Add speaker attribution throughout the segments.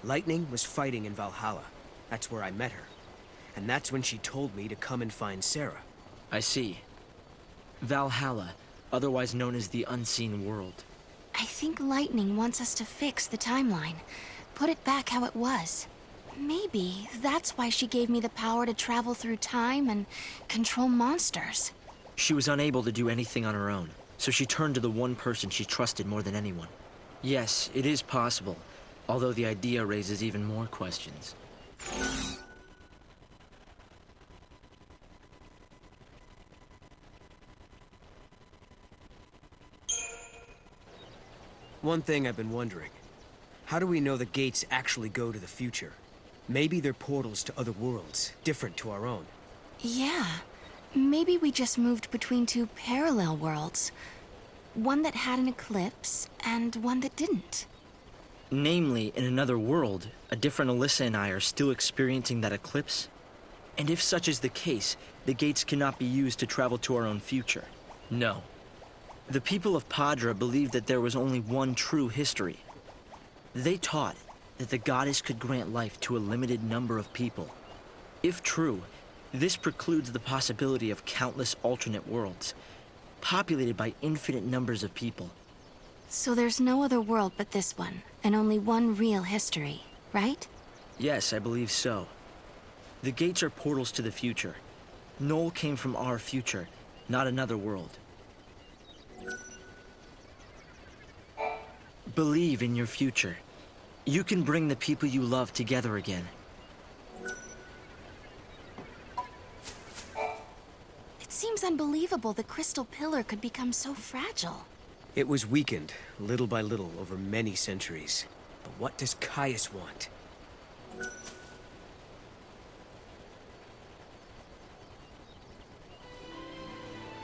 Speaker 1: Lightning was fighting in Valhalla. That's where I met her. And that's when she told me to come and find Sarah.
Speaker 2: I see. Valhalla, otherwise known as the Unseen World.
Speaker 3: I think Lightning wants us to fix the timeline. Put it back how it was. Maybe that's why she gave me the power to travel through time and control monsters.
Speaker 2: She was unable to do anything on her own, so she turned to the one person she trusted more than anyone. Yes, it is possible, although the idea raises even more questions.
Speaker 1: One thing I've been wondering. How do we know the gates actually go to the future? Maybe they're portals to other worlds, different to our own.
Speaker 3: Yeah. Maybe we just moved between two parallel worlds. One that had an eclipse, and one that didn't.
Speaker 2: Namely, in another world, a different Alyssa and I are still experiencing that eclipse? And if such is the case, the gates cannot be used to travel to our own future. No. The people of Paddra believed that there was only one true history. They taught that the goddess could grant life to a limited number of people. If true, this precludes the possibility of countless alternate worlds, populated by infinite numbers of people.
Speaker 3: So there's no other world but this one, and only one real history, right?
Speaker 2: Yes, I believe so. The gates are portals to the future. Noel came from our future, not another world. Believe in your future. You can bring the people you love together again.
Speaker 3: It seems unbelievable the crystal pillar could become so fragile.
Speaker 1: It was weakened, little by little, over many centuries. But what does Caius want?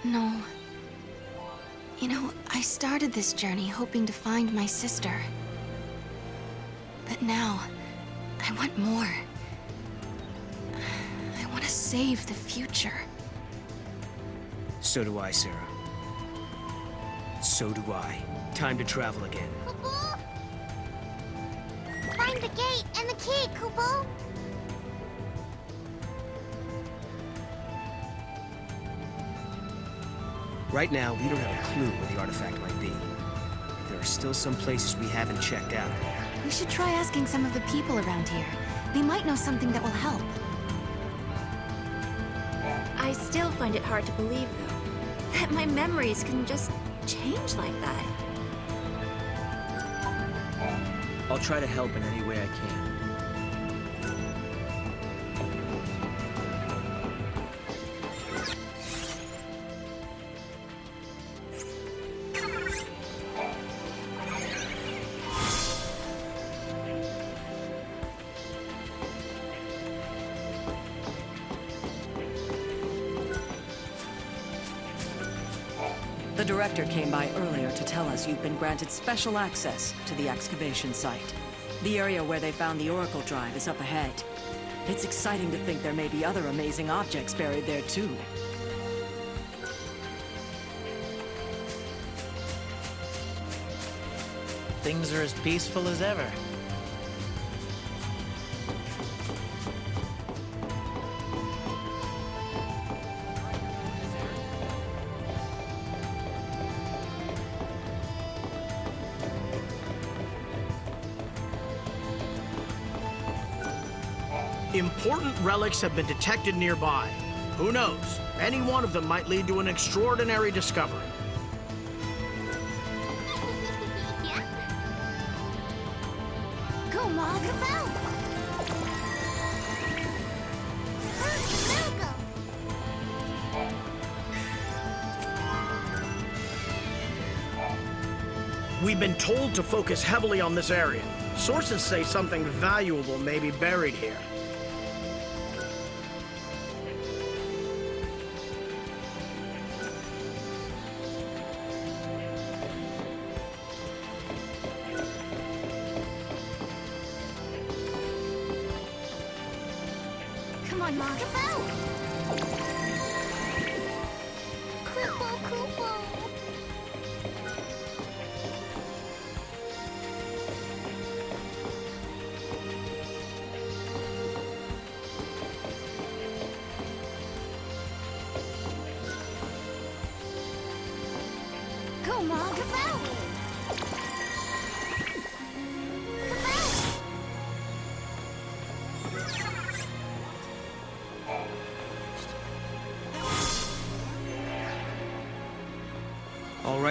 Speaker 3: No. You know, I started this journey hoping to find my sister. But now, I want more. I want to save the future.
Speaker 1: So do I, Sarah. So do I. Time to travel again.
Speaker 4: Kupo? Find the gate and the key, Kupo!
Speaker 1: Right now, we don't have a clue where the artifact might be. But there are still some places we haven't checked out.
Speaker 3: We should try asking some of the people around here. They might know something that will help.
Speaker 5: I still find it hard to believe, though, that my memories can just change like that.
Speaker 2: I'll try to help in any way I can.
Speaker 6: The director came by earlier to tell us you've been granted special access to the excavation site. The area where they found the Oracle Drive is up ahead. It's exciting to think there may be other amazing objects buried there too.
Speaker 7: Things are as peaceful as ever.
Speaker 8: Important relics have been detected nearby. Who knows? Any one of them might lead to an extraordinary discovery.
Speaker 4: Go, Mom, go!
Speaker 8: We've been told to focus heavily on this area. Sources say something valuable may be buried here.
Speaker 4: Come on, Mom, go! Kupo.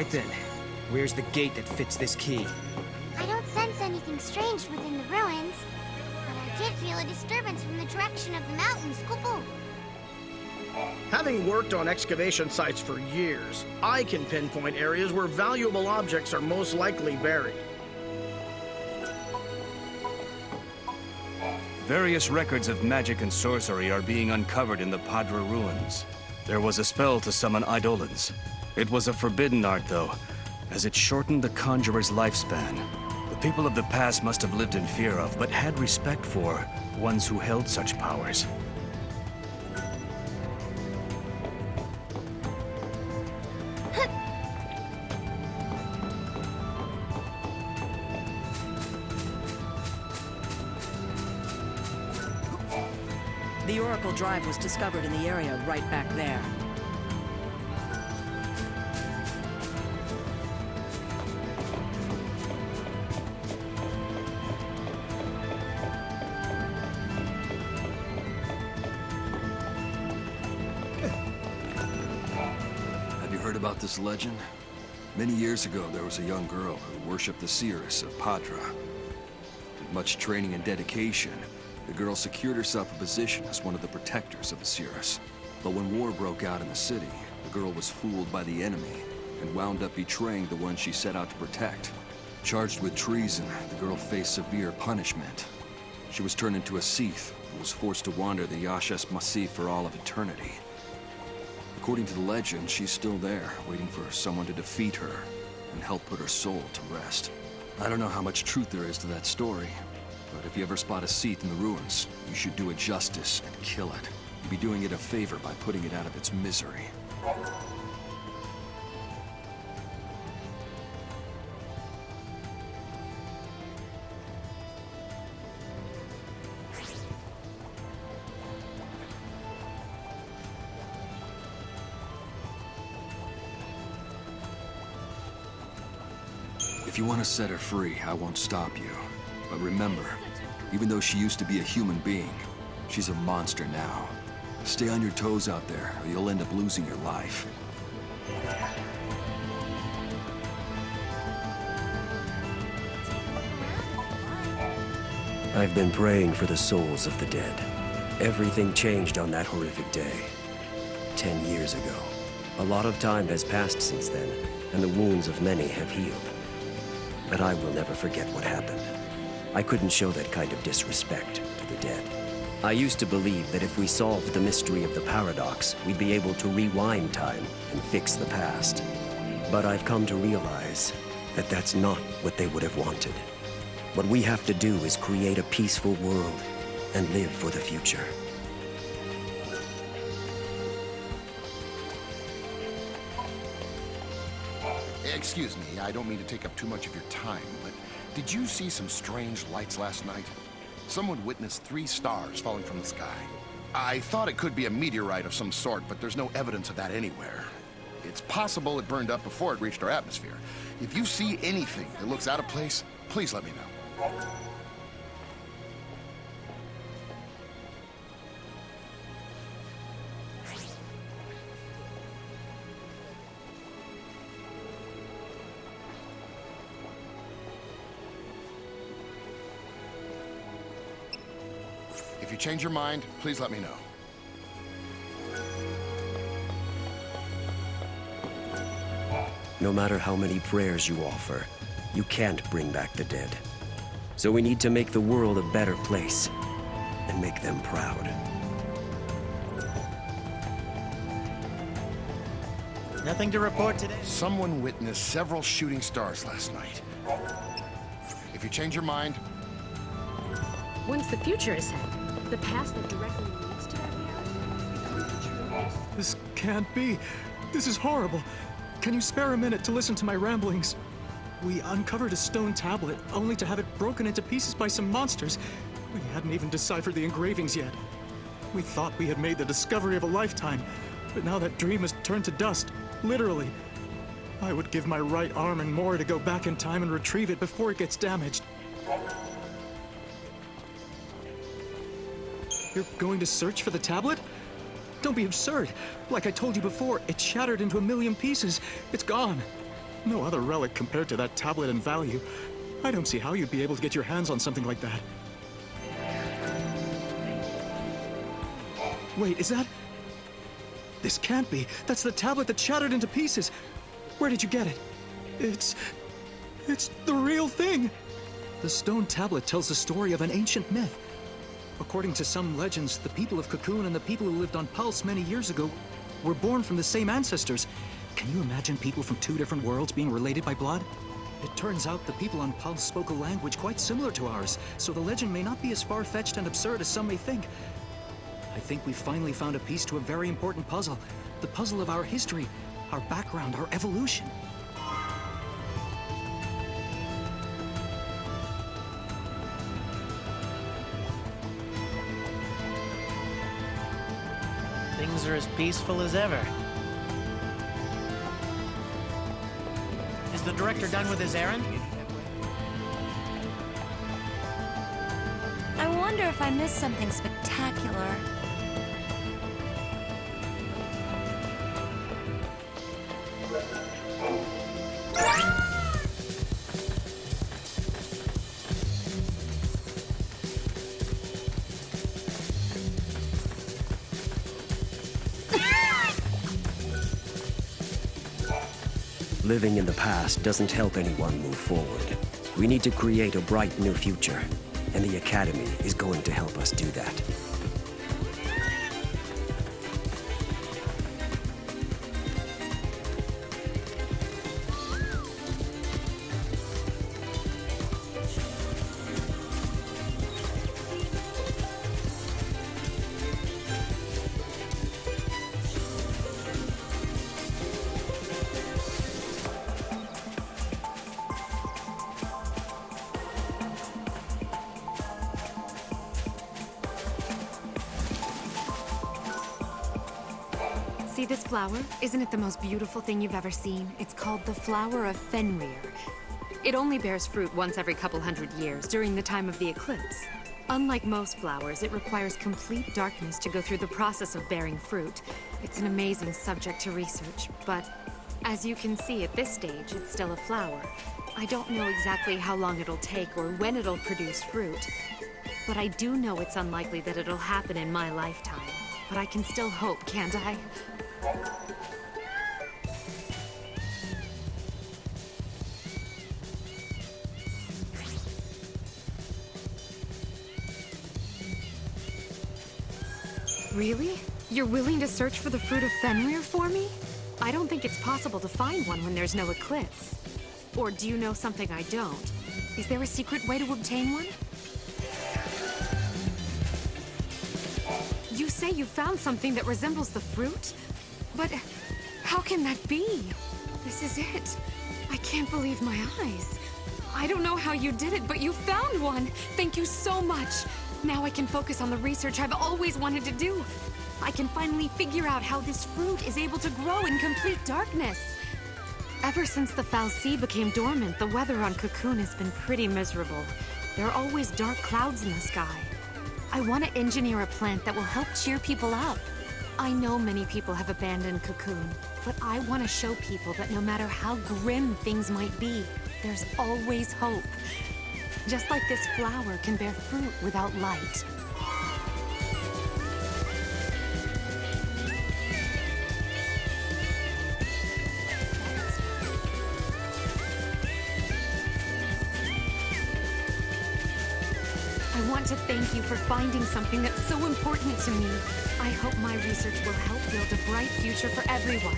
Speaker 1: Right then, where's the gate that fits this key?
Speaker 4: I don't sense anything strange within the ruins, but I did feel a disturbance from the direction of the mountains, Kupo.
Speaker 8: Having worked on excavation sites for years, I can pinpoint areas where valuable objects are most likely buried.
Speaker 9: Various records of magic and sorcery are being uncovered in the Paddra ruins. There was a spell to summon eidolons. It was a forbidden art, though, as it shortened the conjurer's lifespan. The people of the past must have lived in fear of, but had respect for, ones who held such powers.
Speaker 6: The Oracle Drive was discovered in the area right back there.
Speaker 10: Have you heard about this legend? Many years ago, there was a young girl who worshipped the Seeress of Paddra. With much training and dedication, the girl secured herself a position as one of the protectors of the Seeress. But when war broke out in the city, the girl was fooled by the enemy and wound up betraying the one she set out to protect. Charged with treason, the girl faced severe punishment. She was turned into a Cie'th and was forced to wander the Yaschas Massif for all of eternity. According to the legend, she's still there, waiting for someone to defeat her and help put her soul to rest. I don't know how much truth there is to that story, but if you ever spot a Cie'th in the ruins, you should do it justice and kill it. You'd be doing it a favor by putting it out of its misery. If you want to set her free, I won't stop you. But remember, even though she used to be a human being, she's a monster now. Stay on your toes out there, or you'll end up losing your life.
Speaker 11: I've been praying for the souls of the dead. Everything changed on that horrific day. 10 years ago. A lot of time has passed since then, and the wounds of many have healed. But I will never forget what happened. I couldn't show that kind of disrespect to the dead. I used to believe that if we solved the mystery of the paradox, we'd be able to rewind time and fix the past. But I've come to realize that that's not what they would have wanted. What we have to do is create a peaceful world and live for the future.
Speaker 12: Excuse me, I don't mean to take up too much of your time, but did you see some strange lights last night? Someone witnessed 3 stars falling from the sky. I thought it could be a meteorite of some sort, but there's no evidence of that anywhere. It's possible it burned up before it reached our atmosphere. If you see anything that looks out of place, please let me know. If you change your mind, please let me know.
Speaker 11: No matter how many prayers you offer, you can't bring back the dead. So we need to make the world a better place and make them proud.
Speaker 7: Nothing to report today.
Speaker 12: Someone witnessed several shooting stars last night. If you change your mind...
Speaker 13: Once the future is set, the past that directly leads to that reality?
Speaker 14: This can't be. This is horrible. Can you spare a minute to listen to my ramblings? We uncovered a stone tablet, only to have it broken into pieces by some monsters. We hadn't even deciphered the engravings yet. We thought we had made the discovery of a lifetime, but now that dream has turned to dust, literally. I would give my right arm and more to go back in time and retrieve it before it gets damaged. You're going to search for the tablet? Don't be absurd. Like I told you before, it shattered into a million pieces. It's gone. No other relic compared to that tablet in value. I don't see how you'd be able to get your hands on something like that. Wait, is that... This can't be. That's the tablet that shattered into pieces. Where did you get it? It's the real thing. The stone tablet tells the story of an ancient myth. According to some legends, the people of Cocoon and the people who lived on Pulse many years ago were born from the same ancestors. Can you imagine people from two different worlds being related by blood? It turns out the people on Pulse spoke a language quite similar to ours, so the legend may not be as far-fetched and absurd as some may think. I think we've finally found a piece to a very important puzzle. The puzzle of our history, our background, our evolution.
Speaker 7: Things are as peaceful as ever. Is the director done with his errand?
Speaker 5: I wonder if I missed something spectacular.
Speaker 11: Living in the past doesn't help anyone move forward. We need to create a bright new future, and the Academy is going to help us do that.
Speaker 13: See this flower? Isn't it the most beautiful thing you've ever seen? It's called the Flower of Fenrir. It only bears fruit once every couple hundred years, during the time of the eclipse. Unlike most flowers, it requires complete darkness to go through the process of bearing fruit. It's an amazing subject to research, but as you can see at this stage, it's still a flower. I don't know exactly how long it'll take or when it'll produce fruit, but I do know it's unlikely that it'll happen in my lifetime. But I can still hope, can't I? Really? You're willing to search for the Fruit of Fenrir for me? I don't think it's possible to find one when there's no eclipse. Or do you know something I don't? Is there a secret way to obtain one? You say you found something that resembles the fruit? But how can that be? This is it. I can't believe my eyes. I don't know how you did it, but you found one! Thank you so much! Now I can focus on the research I've always wanted to do. I can finally figure out how this fruit is able to grow in complete darkness. Ever since the Fal'Cie became dormant, the weather on Cocoon has been pretty miserable. There are always dark clouds in the sky. I want to engineer a plant that will help cheer people up. I know many people have abandoned Cocoon, but I want to show people that no matter how grim things might be, there's always hope. Just like this flower can bear fruit without light. I want to thank you for finding something that's so important to me. I hope my research will help build a bright future for everyone.